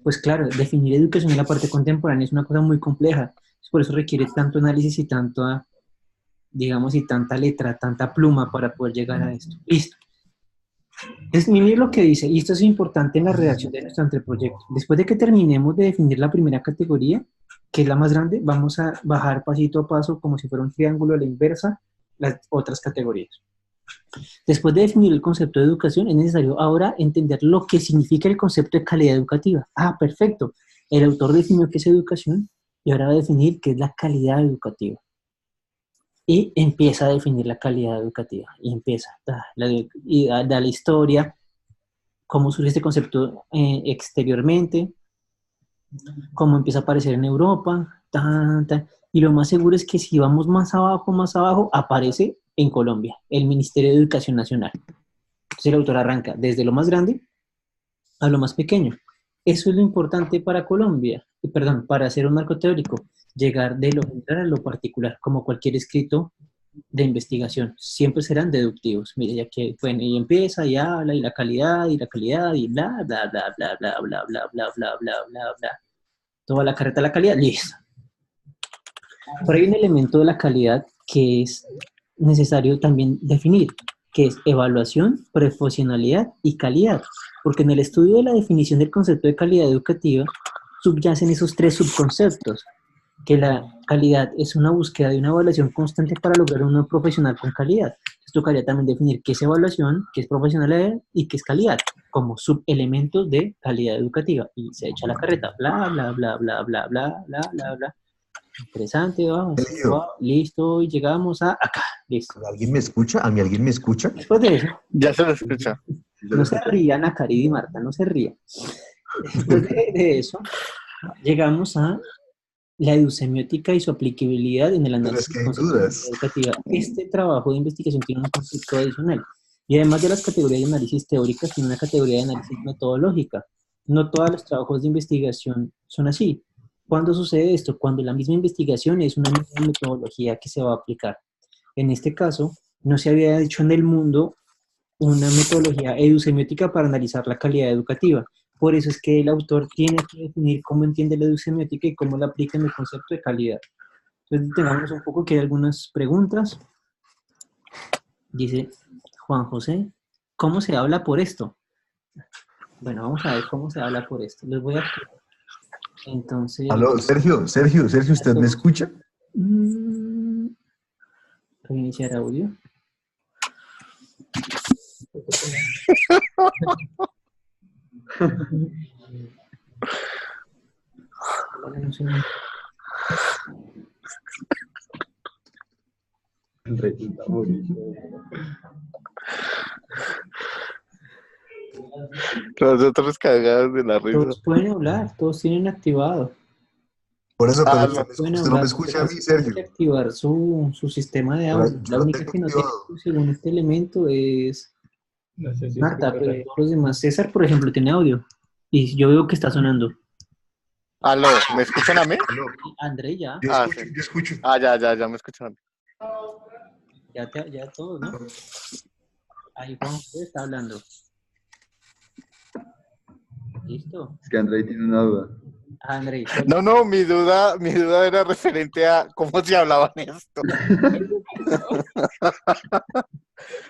Pues claro, definir educación en la parte contemporánea es una cosa muy compleja. Por eso requiere tanto análisis y tanto, digamos, y tanta letra, tanta pluma para poder llegar a esto. Listo. Es miren lo que dice, y esto es importante en la redacción de nuestro anteproyecto. Después de que terminemos de definir la primera categoría, que es la más grande, vamos a bajar pasito a paso, como si fuera un triángulo a la inversa, las otras categorías. Después de definir el concepto de educación, es necesario ahora entender lo que significa el concepto de calidad educativa. Ah, perfecto. El autor definió qué es educación y ahora va a definir qué es la calidad educativa. Y empieza a definir la calidad educativa. Y empieza, da la historia, cómo surge este concepto exteriormente, cómo empieza a aparecer en Europa, y lo más seguro es que si vamos más abajo, aparece en Colombia, el Ministerio de Educación Nacional. Entonces el autor arranca desde lo más grande a lo más pequeño. Eso es lo importante para Colombia, para hacer un marco teórico, llegar de lo general a lo particular, como cualquier escrito de investigación, siempre serán deductivos. Mire, ya que bueno, y empieza y habla, y la calidad, y bla, bla, bla, bla, bla, bla, bla, bla, bla, bla, bla, bla. Toda la carreta de la calidad, listo. Pero hay un elemento de la calidad que es necesario también definir, que es evaluación, profesionalidad y calidad. Porque en el estudio de la definición del concepto de calidad educativa subyacen esos tres subconceptos, que la calidad es una búsqueda de una evaluación constante para lograr un profesional con calidad. Entonces tocaría también definir qué es evaluación, qué es profesionalidad y qué es calidad, como subelementos de calidad educativa. Y se echa la carreta, bla, bla, bla, bla, bla, bla, bla, bla, bla. Interesante, vamos, Sergio, listo, y llegamos a acá, listo. ¿alguien me escucha? ¿A mí alguien me escucha? Después de eso, Ya se lo escucha. ¿Sí se lo no se escucha? rían a Carid y Marta, no se rían. Después de eso, llegamos a la eudusemiótica y su aplicabilidad en el Pero es análisis que de hay conceptos dudas. educativa. Este trabajo de investigación tiene un concepto adicional. Y además de las categorías de análisis teóricas, tiene una categoría de análisis metodológica. No todos los trabajos de investigación son así. ¿Cuándo sucede esto? Cuando la misma investigación es una misma metodología que se va a aplicar. En este caso, no se había hecho en el mundo una metodología eudusemiótica para analizar la calidad educativa. Por eso es que el autor tiene que definir cómo entiende la eudusemiótica y cómo la aplica en el concepto de calidad. Entonces, tengamos un poco que hay algunas preguntas. Dice Juan José, ¿cómo se habla por esto? Bueno, vamos a ver cómo se habla por esto. Les voy a... Entonces... Aló, Sergio, ¿usted me escucha? Reiniciar audio. Nosotros cagados de la risa. Todos pueden hablar, todos tienen activado. Por eso, pero no. usted no me escucha a mí, Tiene Sergio. que activar su sistema de audio. Yo La lo única tengo que no tiene, activado. según este elemento, es No sé si Marta, escuchas pero ahí. todos los demás, César, por ejemplo, tiene audio. Y yo veo que está sonando. Aló, ¿me escuchan a mí? Aló, André ya, yo Ah, escucho, sí. yo escucho. Ya me escuchan. ya todos, ¿no? Ahí Juan José está hablando. ¿Listo? Es que André tiene una duda. André, No, mi duda era referente a cómo se hablaban esto.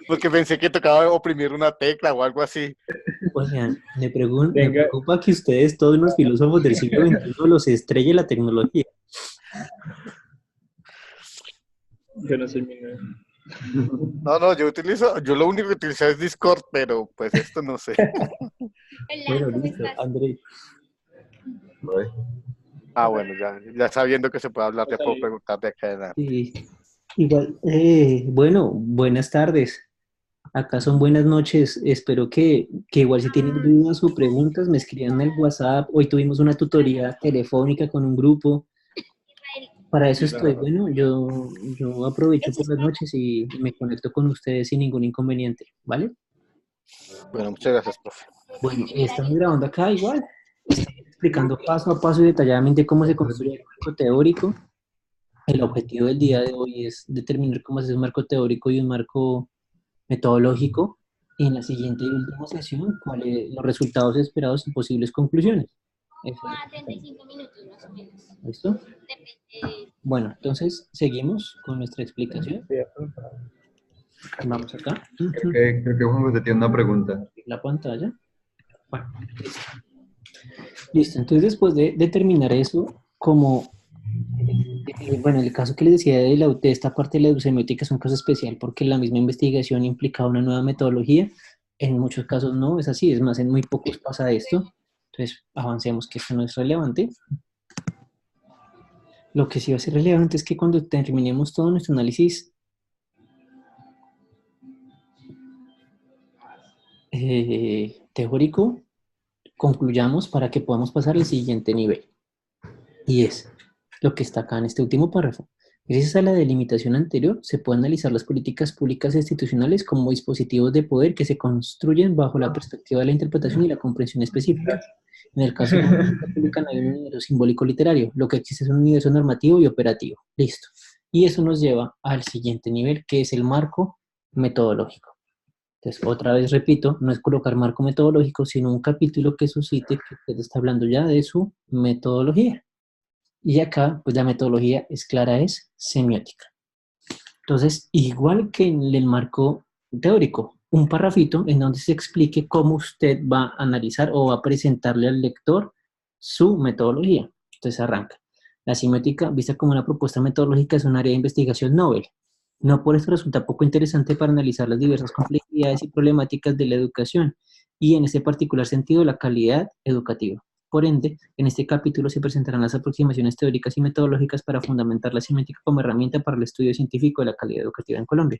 Porque pensé que tocaba oprimir una tecla o algo así. o sea, me Venga. preocupa que ustedes, todos los filósofos del siglo XXI, los estrelle la tecnología. Yo no soy minero. No, yo lo único que utilizo es Discord, pero pues esto no sé. Hola, Bueno, ¿cómo listo, estás? André. Vale. Ah, bueno, ya sabiendo que se puede hablar, ya puedo preguntar de acá en adelante. Sí, igual, bueno, buenas tardes. Acá son buenas noches. Espero que igual si tienen dudas o preguntas me escriban en el WhatsApp. Hoy tuvimos una tutoría telefónica con un grupo. Para eso estoy. Bueno, yo aprovecho Eso por es las noches y me conecto con ustedes sin ningún inconveniente, ¿vale? Bueno, muchas gracias, profe. Bueno, estamos grabando acá igual. Estamos explicando paso a paso y detalladamente cómo se construye el marco teórico. El objetivo del día de hoy es determinar cómo se hace un marco teórico y un marco metodológico. Y en la siguiente y última sesión, cuáles los resultados esperados y posibles conclusiones. Eso es lo que 35 minutos más o menos. ¿Listo? Depende. Bueno, entonces seguimos con nuestra explicación. Vamos acá. Creo que Juan José tiene una pregunta. La pantalla. Bueno, listo. Listo. Entonces, después de determinar eso, como, bueno, el caso que les decía de esta parte de la semiótica es un caso especial porque la misma investigación implicaba una nueva metodología. En muchos casos no es así, es más, en muy pocos pasa esto. Entonces, avancemos que esto no es relevante. Lo que sí va a ser relevante es que cuando terminemos todo nuestro análisis teórico, concluyamos para que podamos pasar al siguiente nivel. Y es lo que está acá en este último párrafo. Gracias a la delimitación anterior, se puede analizar las políticas públicas e institucionales como dispositivos de poder que se construyen bajo la perspectiva de la interpretación y la comprensión específica. En el caso de la política pública no hay un universo simbólico literario, lo que existe es un universo normativo y operativo. Listo. Y eso nos lleva al siguiente nivel, que es el marco metodológico. Entonces, otra vez repito, no es colocar marco metodológico, sino un capítulo que suscite que usted está hablando ya de su metodología. Y acá, pues la metodología es clara, es semiótica. Entonces, igual que en el marco teórico, un parrafito en donde se explique cómo usted va a analizar o va a presentarle al lector su metodología. Entonces arranca. La semiótica, vista como una propuesta metodológica, es un área de investigación novel. No por esto resulta poco interesante para analizar las diversas complejidades y problemáticas de la educación y en este particular sentido la calidad educativa. Por ende, en este capítulo se presentarán las aproximaciones teóricas y metodológicas para fundamentar la semiótica como herramienta para el estudio científico de la calidad educativa en Colombia.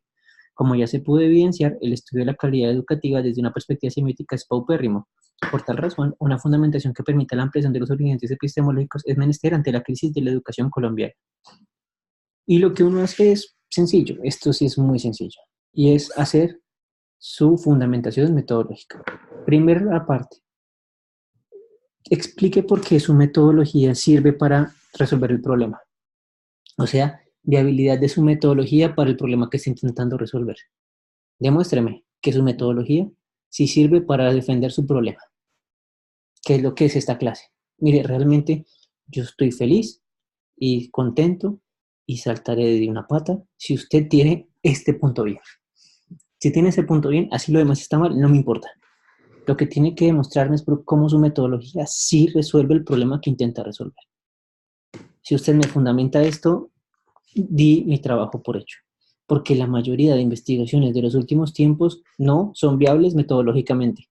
Como ya se pudo evidenciar, el estudio de la calidad educativa desde una perspectiva semiótica es paupérrimo. Por tal razón, una fundamentación que permita la ampliación de los horizontes epistemológicos es menester ante la crisis de la educación colombiana. Y lo que uno hace es sencillo, esto sí es muy sencillo, y es hacer su fundamentación metodológica. Primera parte, explique por qué su metodología sirve para resolver el problema. O sea, viabilidad de su metodología para el problema que está intentando resolver. Demuéstreme que su metodología sí sirve para defender su problema. ¿Qué es lo que es esta clase? Mire, realmente yo estoy feliz y contento y saltaré de una pata si usted tiene este punto bien. Si tiene ese punto bien, así lo demás está mal, no me importa. Lo que tiene que demostrarme es cómo su metodología sí resuelve el problema que intenta resolver. Si usted me fundamenta esto, di mi trabajo por hecho. Porque la mayoría de investigaciones de los últimos tiempos no son viables metodológicamente.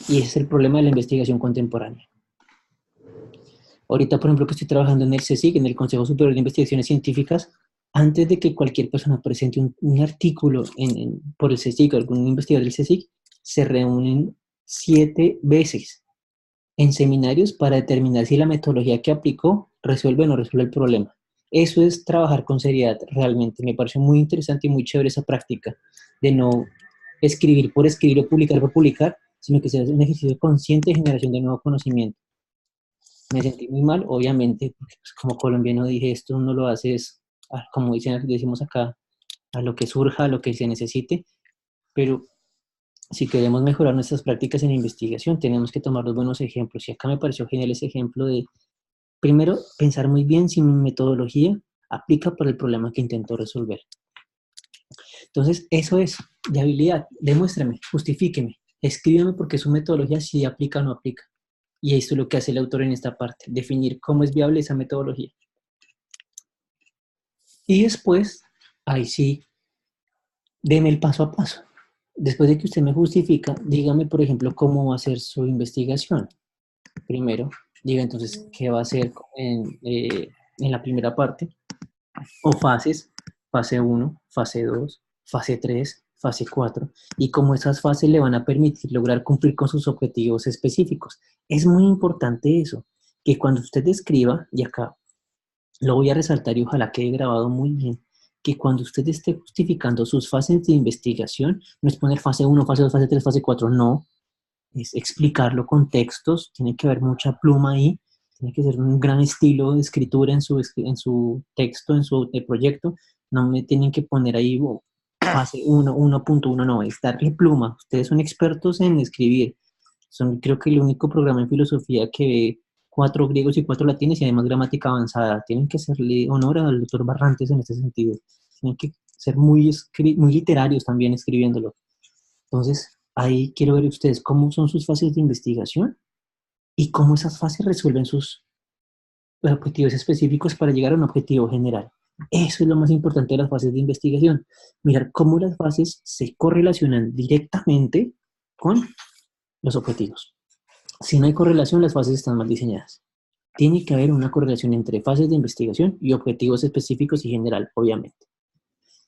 Y ese es el problema de la investigación contemporánea. Ahorita, por ejemplo, que estoy trabajando en el CSIC, en el Consejo Superior de Investigaciones Científicas, antes de que cualquier persona presente un artículo por el CSIC o algún investigador del CSIC, se reúnen 7 veces en seminarios para determinar si la metodología que aplicó resuelve o no resuelve el problema. Eso es trabajar con seriedad, realmente. Me pareció muy interesante y muy chévere esa práctica de no escribir por escribir o publicar por publicar, sino que sea un ejercicio consciente de generación de nuevo conocimiento. Me sentí muy mal, obviamente, porque pues, como colombiano dije, esto uno lo hace, es, como decimos acá, a lo que surja, a lo que se necesite, pero si queremos mejorar nuestras prácticas en investigación, tenemos que tomar los buenos ejemplos. Y acá me pareció genial ese ejemplo de, primero, pensar muy bien si mi metodología aplica para el problema que intento resolver. Entonces, eso es de habilidad. Demuéstrame, justifíqueme, escríbeme porque su metodología sí aplica o no aplica. Y esto es lo que hace el autor en esta parte, definir cómo es viable esa metodología. Y después, ahí sí, Deme el paso a paso. Después de que usted me justifica, dígame, por ejemplo, cómo va a ser su investigación. Primero, diga entonces qué va a hacer en la primera parte, o fases, fase 1, fase 2, fase 3, fase 4, y cómo esas fases le van a permitir lograr cumplir con sus objetivos específicos. Es muy importante eso, que cuando usted escriba, y acá lo voy a resaltar y ojalá quede grabado muy bien, que cuando usted esté justificando sus fases de investigación, no es poner fase 1, fase 2, fase 3, fase 4, no, es explicarlo con textos, tiene que haber mucha pluma ahí, tiene que ser un gran estilo de escritura en su texto, en su proyecto, no me tienen que poner ahí fase 1, 1.1, no, es darle pluma, ustedes son expertos en escribir, son creo que el único programa en filosofía que ve 4 griegos y 4 latinos y además gramática avanzada, tienen que hacerle honor al doctor Barrantes en este sentido, tienen que ser muy literarios también escribiéndolo. Entonces, ahí quiero ver ustedes cómo son sus fases de investigación y cómo esas fases resuelven sus objetivos específicos para llegar a un objetivo general. Eso es lo más importante de las fases de investigación. Mirar cómo las fases se correlacionan directamente con los objetivos. Si no hay correlación, las fases están mal diseñadas. Tiene que haber una correlación entre fases de investigación y objetivos específicos y general, obviamente.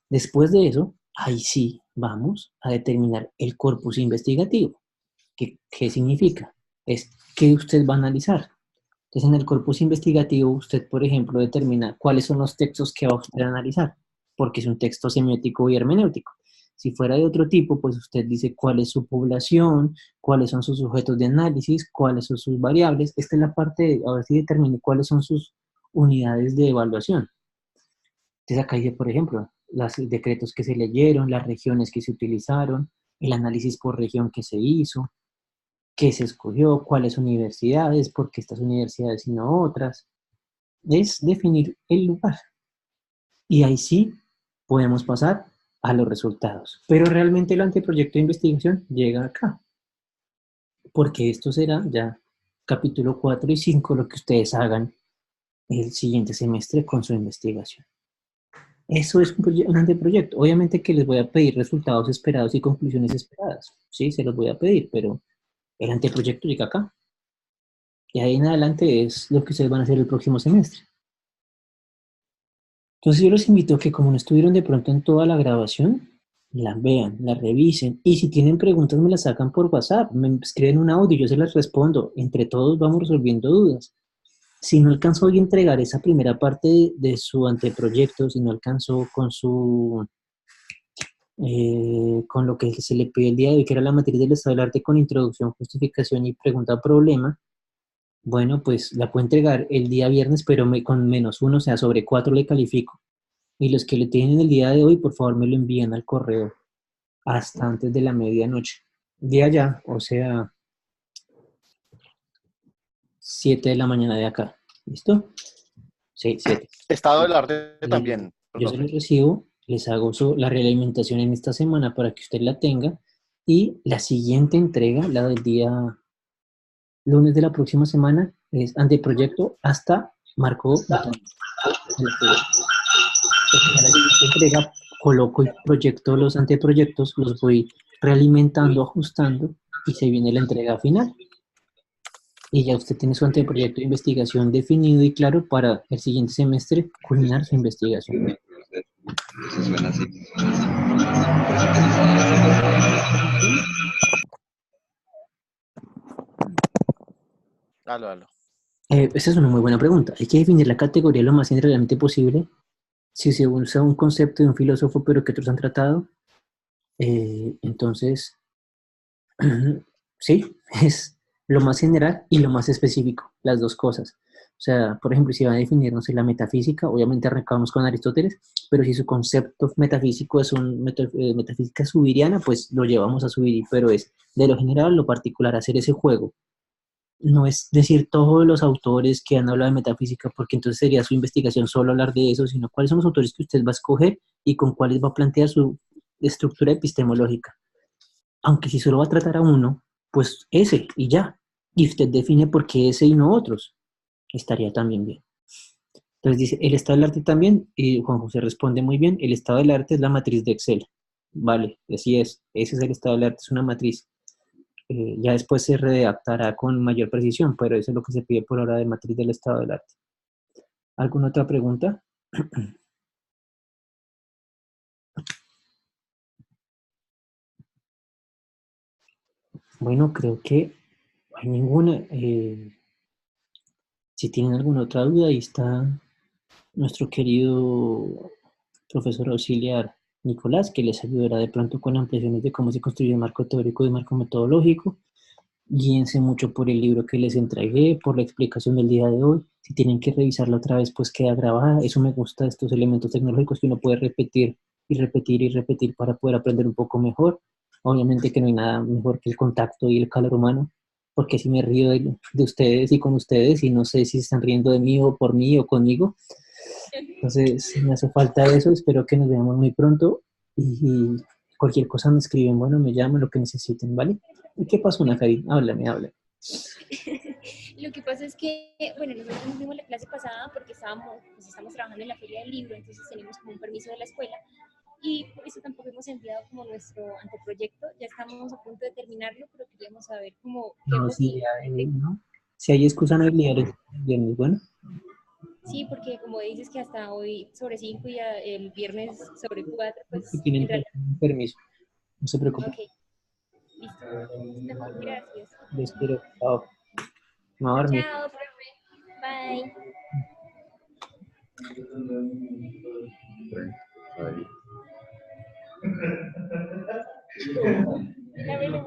Después de eso, ahí sí vamos a determinar el corpus investigativo. ¿Qué significa? Es qué usted va a analizar. Entonces, en el corpus investigativo, usted, por ejemplo, determina cuáles son los textos que va usted a analizar, porque es un texto semiótico y hermenéutico. Si fuera de otro tipo, pues usted dice cuál es su población, cuáles son sus sujetos de análisis, cuáles son sus variables. Esta es la parte de, a ver si determine cuáles son sus unidades de evaluación. Entonces acá dice, por ejemplo, los decretos que se leyeron, las regiones que se utilizaron, el análisis por región que se hizo, qué se escogió, cuáles universidades, por qué estas universidades y no otras. Es definir el lugar. Y ahí sí podemos pasar a los resultados. Pero realmente el anteproyecto de investigación llega acá. Porque esto será ya capítulo 4 y 5 lo que ustedes hagan el siguiente semestre con su investigación. Eso es un anteproyecto. Obviamente que les voy a pedir resultados esperados y conclusiones esperadas. Sí, se los voy a pedir, pero el anteproyecto llega acá. Y ahí en adelante es lo que ustedes van a hacer el próximo semestre. Entonces yo los invito a que como no estuvieron de pronto en toda la grabación, la vean, la revisen. Y si tienen preguntas me las sacan por WhatsApp, me escriben un audio y yo se las respondo. Entre todos vamos resolviendo dudas. Si no alcanzó a entregar esa primera parte de su anteproyecto, si no alcanzó con con lo que se le pidió el día de hoy, que era la materia del estado del arte con introducción, justificación y pregunta-problema, bueno, pues la puedo entregar el día viernes, pero con -1, o sea, sobre 4 le califico. Y los que le tienen el día de hoy, por favor, me lo envían al correo hasta antes de la medianoche. De allá, o sea, 7 de la mañana de acá. ¿Listo? Sí, 7. Estado del arte también, Yo se profe. los recibo, les hago la realimentación en esta semana para que usted la tenga. Y la siguiente entrega, la del día lunes de la próxima semana, es anteproyecto hasta marco botón. La siguiente entrega coloco y proyecto los anteproyectos, los voy realimentando, ajustando y se viene la entrega final. Y ya usted tiene su anteproyecto de investigación definido y claro para el siguiente semestre culminar su investigación. Eso suena así. Aló. Esa es una muy buena pregunta. Hay que definir la categoría lo más generalmente posible. Si se usa un concepto de un filósofo pero que otros han tratado, entonces sí, es lo más general y lo más específico, las dos cosas. O sea, por ejemplo, si va a definirnos en la metafísica, obviamente arrancamos con Aristóteles, pero si su concepto metafísico es metafísica subiriana, pues lo llevamos a subir, pero es de lo general a lo particular, hacer ese juego. No es decir todos los autores que han hablado de metafísica, porque entonces sería su investigación solo hablar de eso, sino cuáles son los autores que usted va a escoger y con cuáles va a plantear su estructura epistemológica. Aunque si solo va a tratar a uno, pues ese y ya. Y usted define por qué ese y no otros. Estaría también bien. Entonces dice, el estado del arte también, y Juan José responde muy bien, el estado del arte es la matriz de Excel. Vale, así es. Ese es el estado del arte, es una matriz. Ya después se redactará con mayor precisión, pero eso es lo que se pide por ahora de matriz del estado del arte. ¿Alguna otra pregunta? Bueno, creo que no hay ninguna. Si tienen alguna otra duda, ahí está nuestro querido profesor auxiliar Nicolás, que les ayudará de pronto con ampliaciones de cómo se construye el marco teórico y marco metodológico. Guíense mucho por el libro que les entregué, por la explicación del día de hoy. Si tienen que revisarla otra vez, pues queda grabada. Eso me gusta de estos elementos tecnológicos que uno puede repetir y repetir y repetir para poder aprender un poco mejor. Obviamente que no hay nada mejor que el contacto y el calor humano, porque si me río de ustedes y con ustedes y no sé si están riendo de mí o por mí o conmigo. Entonces, me hace falta eso. Espero que nos veamos muy pronto y cualquier cosa me escriben, bueno, me llaman, lo que necesiten, ¿vale? ¿Y qué pasó, Natalie? Háblame, háblame. Lo que pasa es que, bueno, nosotros no fuimos la clase pasada porque pues estamos trabajando en la feria del libro, entonces tenemos como un permiso de la escuela y por eso tampoco hemos enviado como nuestro anteproyecto. Ya estamos a punto de terminarlo, pero queríamos saber como qué No, sí, posible. ¿no? Si hay excusa, no hay liares. Bien, bueno. Sí, porque como dices que hasta hoy sobre 5 y el viernes sobre 4, Si pues tienen en realidad, un permiso, no se preocupen. ok, listo. Mejor, gracias. Yo espero. Chao. Me voy a dormir. Chao, profe. Bye. Ahí. La verdad,